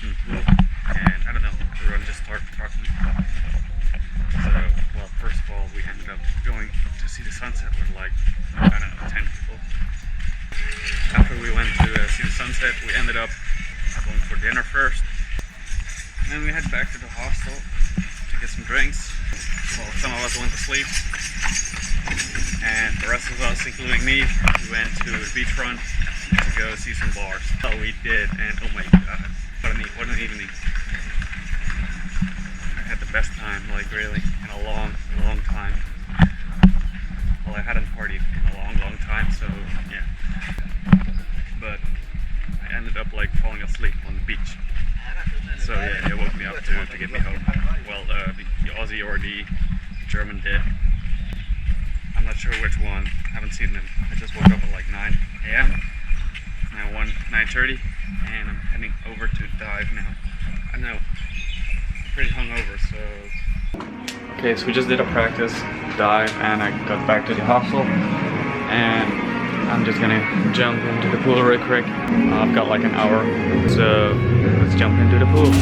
in the pool, and I don't know, everyone just started talking. So, well, first of all, we ended up going to see the sunset with like, I don't know, 10 people. After we went to see the sunset, we ended up going for dinner first. And then we head back to the hostel to get some drinks. Well, some of us went to sleep. And the rest of us, including me, we went to the beachfront to go see some bars. So we did, and oh my god, what an evening. I had the best time, like really, in a long time. Well, I hadn't partied in a long time, so yeah. But I ended up like falling asleep on the beach. So yeah, they woke me up to get me home. Well, the Aussie or the German did. I'm not sure which one. I haven't seen them. I just woke up at like 9 a.m. It's now 9:30, and I'm heading over to dive now. I know, I'm pretty hungover, so. Okay, so we just did a practice dive, and I got back to the hostel, and I'm just gonna jump into the pool real quick. I've got like an hour, so let's jump into the pool.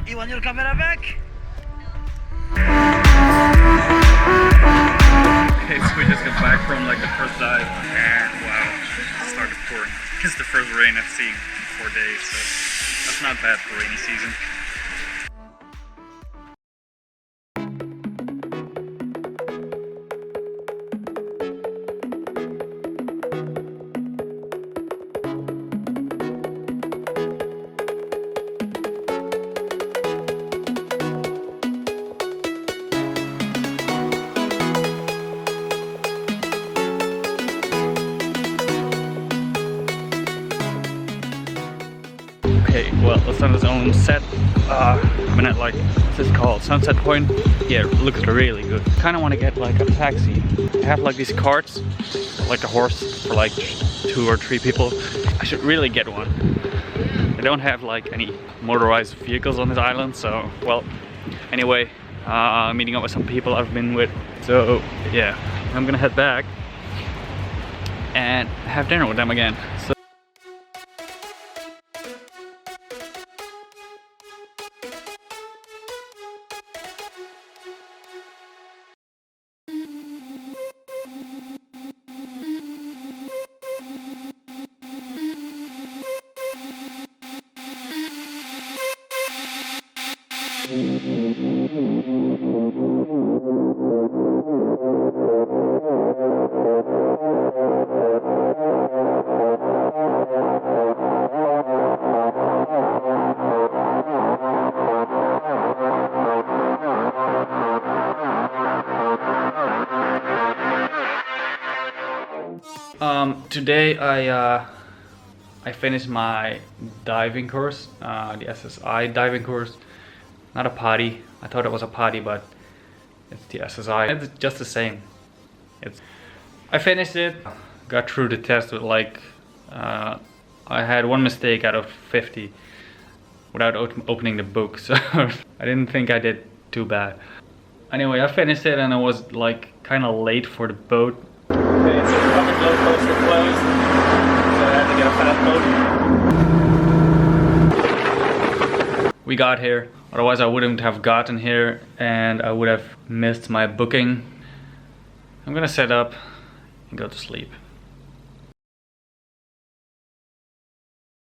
You want your camera back? Okay, so we just got back from like the first dive, and wow, it started pouring. It's the first rain I've seen in 4 days, so that's not bad for rainy season. Okay, well, the sun is almost set. I'm at like, what's this called? Sunset Point. Yeah, it looks really good. Kind of want to get like a taxi. I have like these carts, like a horse for like 2 or 3 people. I should really get one. I don't have like any motorized vehicles on this island, so well. Anyway, meeting up with some people I've been with. So yeah, I'm gonna head back and have dinner with them again. So. Today I finished my diving course, the SSI diving course. Not a potty. I thought it was a potty, but it's the SSI. It's just the same. I finished it. Got through the test with like I had 1 mistake out of 50 without opening the book, so I didn't think I did too bad. Anyway, I finished it and I was like kind of late for the boat. Okay, so the public load coaster closed, so I had to get a fast boat. We got here, otherwise I wouldn't have gotten here and I would have missed my booking. I'm gonna set up and go to sleep.